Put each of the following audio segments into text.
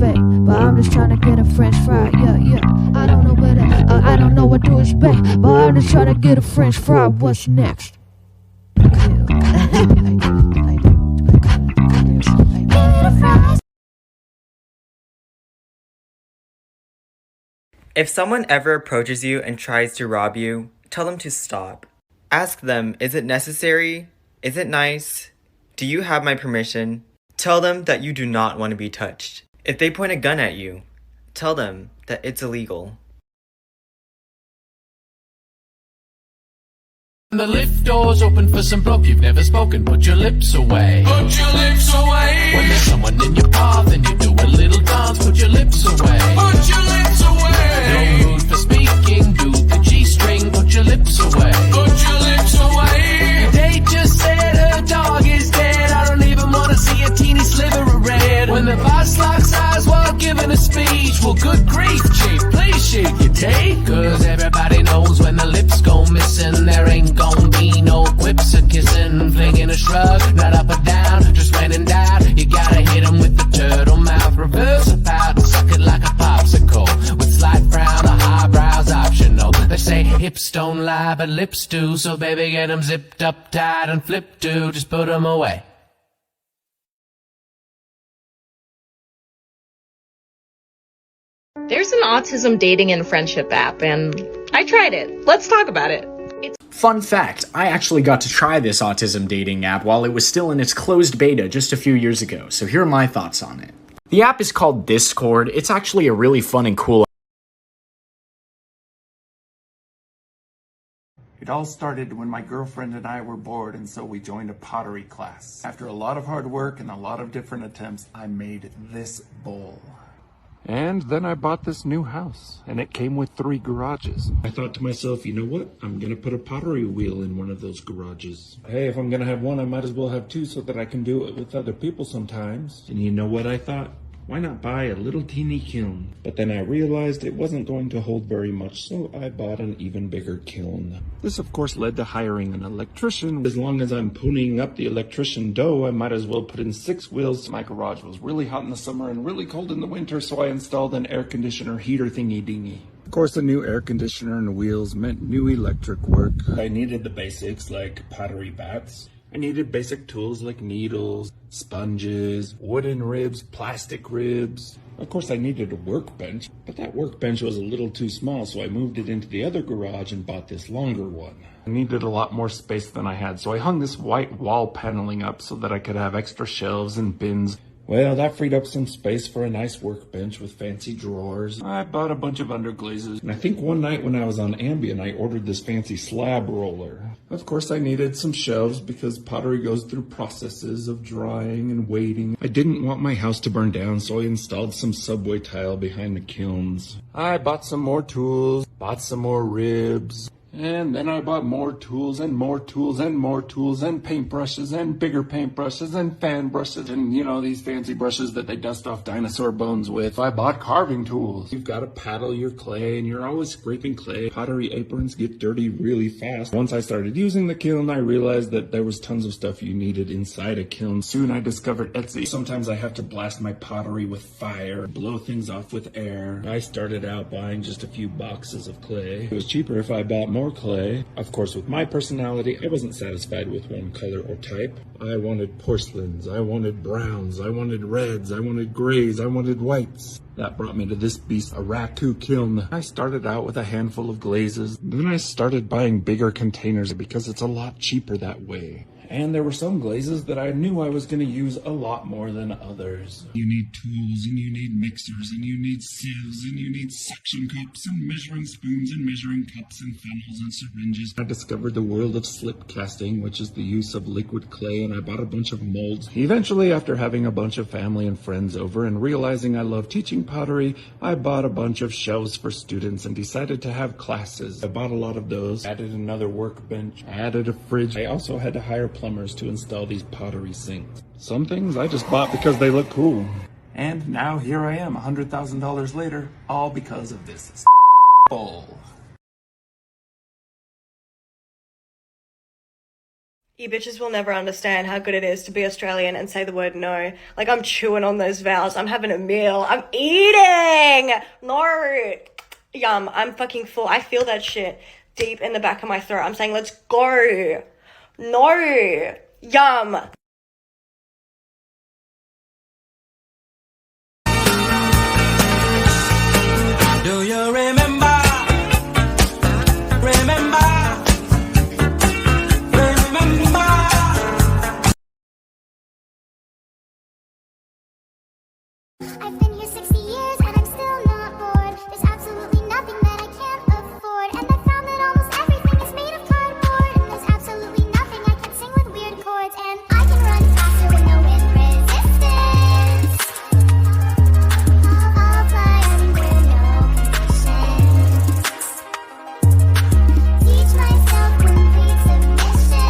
But I'm just trying to get a French fry. Yeah. I don't know what I don't know what to expect. But I'm just trying to get a French fry. What's next? If someone ever approaches you and tries to rob you, tell them to stop. Ask them, is it necessary? Is it nice? Do you have my permission? Tell them that you do not want to be touched. If they point a gun at you, tell them that it's illegal. The lift door's open for some bloke you've never spoken. Put your lips away. Put your lips away. When there's someone in your path and you do a little dance, put your lips away. Put your lips away. No mood for speaking. Do the G-string. Put your lips away. Put your lips away. They just said her dog is dead. I don't even want to see a teeny sliver of red. When the boss locks eyes while giving a speech, well, good grief, chief, please shake your tape. Cause everybody knows when the lips go missing, there ain't gon' be no quips or kissing. Flinging a shrug, not up or down, just when in doubt, you gotta hit 'em with the turtle mouth. Reverse a pout and suck it like a popsicle. With slight frown, a highbrow's optional. They say hips don't lie, but lips do. So baby, get 'em zipped up tight and flip to. Just put 'em away. There's an autism dating and friendship app, and I tried it. Let's talk about it. Fun fact, I actually got to try this autism dating app while it was still in its closed beta just a few years ago, so here are my thoughts on it. The app is called Discord. It's actually a really fun and cool It all started when my girlfriend and I were bored, and so we joined a pottery class. After a lot of hard work and a lot of different attempts, I made this bowl. And then I bought this new house, and it came with 3 garages. I thought to myself, you know what? I'm gonna put a pottery wheel in one of those garages. Hey, if I'm gonna have one, I might as well have 2 so that I can do it with other people sometimes. And you know what I thought? Why not buy a little teeny kiln? But then I realized it wasn't going to hold very much, so I bought an even bigger kiln. This of course led to hiring an electrician. As long as I'm ponying up the electrician dough, I might as well put in 6 wheels. My garage was really hot in the summer and really cold in the winter, so I installed an air conditioner heater thingy dingy. Of course, a new air conditioner and wheels meant new electric work. I needed the basics like pottery bats. I needed basic tools like needles, sponges, wooden ribs, plastic ribs. Of course, I needed a workbench, but that workbench was a little too small, so I moved it into the other garage and bought this longer one. I needed a lot more space than I had, so I hung this white wall paneling up so that I could have extra shelves and bins. Well, that freed up some space for a nice workbench with fancy drawers. I bought a bunch of underglazes. And I think one night when I was on Ambien, I ordered this fancy slab roller. Of course, I needed some shelves because pottery goes through processes of drying and waiting. I didn't want my house to burn down, so I installed some subway tile behind the kilns. I bought some more tools, bought some more ribs. And then I bought more tools and more tools and more tools and paintbrushes and bigger paintbrushes and fan brushes and, you know, these fancy brushes that they dust off dinosaur bones with. I bought carving tools. You've got to paddle your clay and you're always scraping clay. Pottery aprons get dirty really fast. Once I started using the kiln, I realized that there was tons of stuff you needed inside a kiln. Soon I discovered Etsy. Sometimes I have to blast my pottery with fire, blow things off with air. I started out buying just a few boxes of clay. It was cheaper if I bought more clay. Of course, with my personality, I wasn't satisfied with one color or type. I wanted porcelains, I wanted browns, I wanted reds, I wanted grays, I wanted whites. That brought me to this beast, a raku kiln. I started out with a handful of glazes. Then I started buying bigger containers because it's a lot cheaper that way. And there were some glazes that I knew I was going to use a lot more than others. You need tools, and you need mixers, and you need sieves, and you need suction cups, and measuring spoons, and measuring cups, and funnels, and syringes. I discovered the world of slip casting, which is the use of liquid clay, and I bought a bunch of molds. Eventually, after having a bunch of family and friends over and realizing I love teaching pottery, I bought a bunch of shelves for students and decided to have classes. I bought a lot of those, added another workbench, added a fridge. I also had to hire plumbers to install these pottery sinks. Some things I just bought because they look cool. And now here I am, $100,000 later, all because of this bowl. You bitches will never understand how good it is to be Australian and say the word no. Like, I'm chewing on those vowels. I'm having a meal. I'm eating! No! Yum. I'm fucking full. I feel that shit deep in the back of my throat. I'm saying, let's go. No! Yum. Do you remember? Remember? I've been here 60 years and I'm still not bored. There's absolutely nothing that I can't afford. And I found that almost everything is made of cardboard. And there's absolutely nothing I can sing with weird chords. And I can run faster with no wind resistance. I'll fly under no conditions. Teach myself complete submission.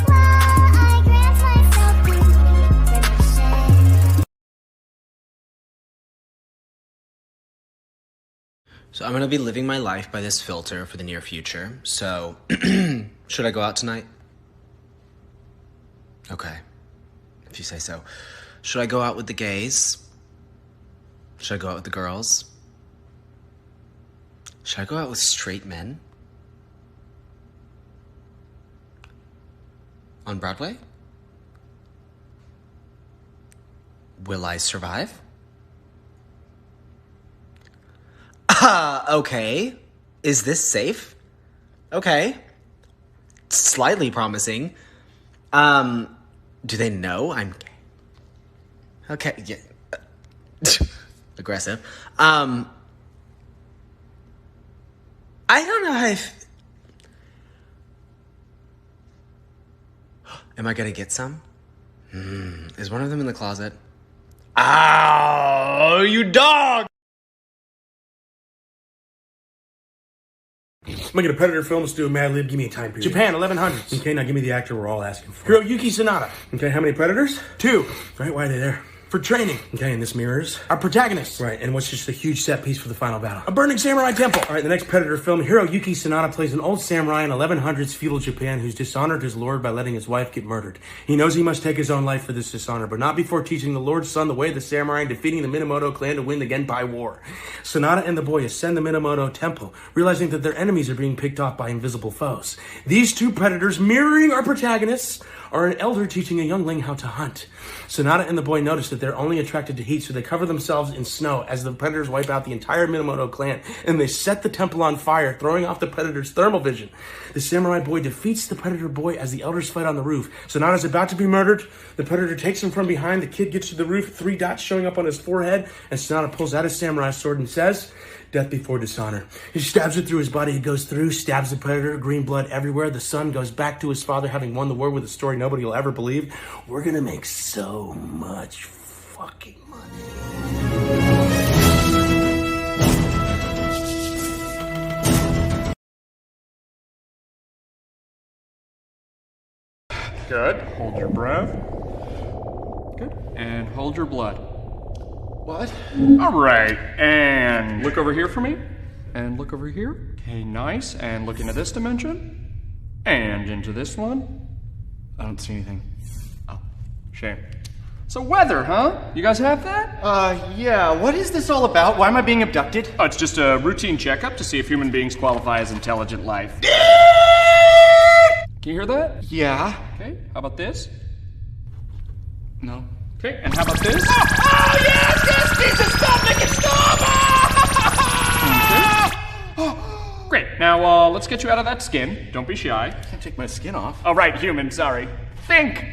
While I grant myself complete permission. So I'm gonna be living my life by this filter for the near future. So, should I go out tonight? Okay, if you say so. Should I go out with the gays? Should I go out with the girls? Should I go out with straight men? On Broadway? Will I survive? Okay. Is this safe? Okay. Slightly promising. Do they know I'm gay? Okay, yeah. Aggressive. I don't know if... Am I gonna get some? Is one of them in the closet? Ow, you dog! I'm gonna get a Predator film studio, Mad Lib, give me a time period. Japan, 1100s. Okay, now give me the actor we're all asking for. Hiroyuki Sanada. Okay, how many Predators? 2. Right, why are they there? For training. Okay, and this mirrors our protagonists. Right, and what's just a huge set piece for the final battle? A burning samurai temple. All right, the next Predator film, Hiroyuki Sanada plays an old samurai in 1100s feudal Japan who's dishonored his lord by letting his wife get murdered. He knows he must take his own life for this dishonor, but not before teaching the lord's son the way of the samurai and defeating the Minamoto clan to win the Genpei War. Sanada and the boy ascend the Minamoto temple, realizing that their enemies are being picked off by invisible foes. These two Predators, mirroring our protagonists, are an elder teaching a youngling how to hunt. Sanada and the boy notice that they're only attracted to heat, so they cover themselves in snow as the Predators wipe out the entire Minamoto clan, and they set the temple on fire, throwing off the Predator's thermal vision. The samurai boy defeats the Predator boy as the elders fight on the roof. Sanada's about to be murdered. The Predator takes him from behind. The kid gets to the roof, 3 dots showing up on his forehead, and Sanada pulls out his samurai sword and says, "Death before dishonor." He stabs it through his body. It goes through, stabs the Predator, green blood everywhere. The son goes back to his father, having won the war with a story nobody will ever believe. We're gonna make so much fucking money. Good. Hold your breath. Good. And hold your blood. What? All right. And look over here for me. And look over here. Okay, nice. And look into this dimension. And into this one. I don't see anything. Oh, shame. So weather, huh? You guys have that? Yeah. What is this all about? Why am I being abducted? Oh, it's just a routine checkup to see if human beings qualify as intelligent life. Can you hear that? Yeah. Okay, how about this? No. Okay, and how about this? Oh, yes, Jesus, stop, make it stop! Great. Now, let's get you out of that skin. Don't be shy. I can't take my skin off. Oh, right, human, sorry. Think!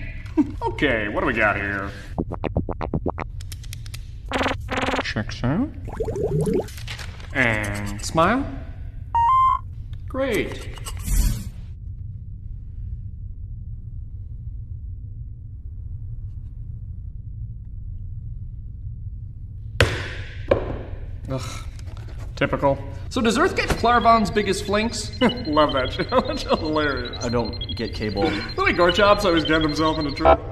Okay, what do we got here? Checks out. And smile. Great. Ugh. Typical. So does Earth get Clarvon's biggest flinks? Love that show. That's hilarious. I don't get cable. Billy Gorchop's always getting himself into trouble.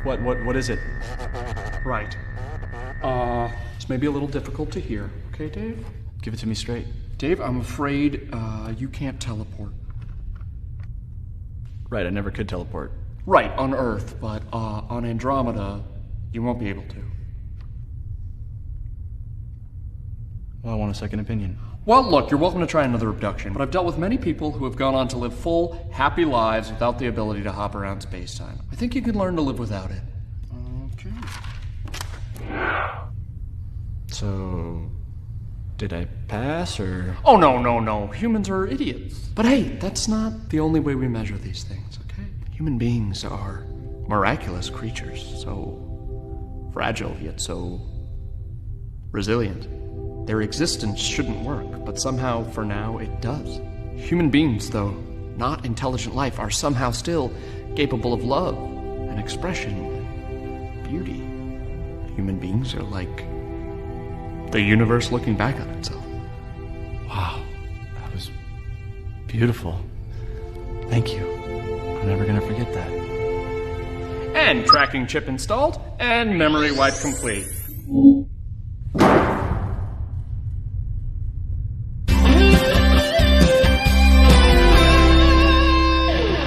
What is it? Right. This may be a little difficult to hear. Okay, Dave? Give it to me straight. Dave, I'm afraid you can't teleport. Right, I never could teleport. Right, on Earth, but on Andromeda, you won't be able to. Well, I want a second opinion. Well, look, you're welcome to try another abduction, but I've dealt with many people who have gone on to live full, happy lives without the ability to hop around space-time. I think you can learn to live without it. Okay. So, did I pass, or? Oh, no. Humans are idiots. But hey, that's not the only way we measure these things, okay? Human beings are miraculous creatures, so fragile, yet so resilient. Their existence shouldn't work, but somehow, for now, it does. Human beings, though not intelligent life, are somehow still capable of love and expression and beauty. Human beings are like the universe looking back on itself. Wow, that was beautiful. Thank you. I'm never gonna forget that. And tracking chip installed, and memory wipe complete.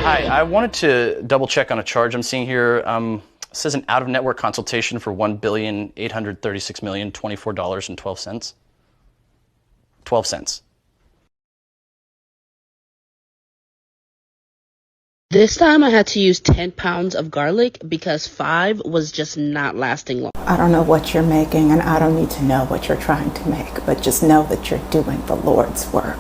Hi, I wanted to double check on a charge I'm seeing here. It says an out-of-network consultation for $1,836,024.12. 12 cents. This time I had to use 10 pounds of garlic because 5 was just not lasting long. I don't know what you're making, and I don't need to know what you're trying to make, but just know that you're doing the Lord's work.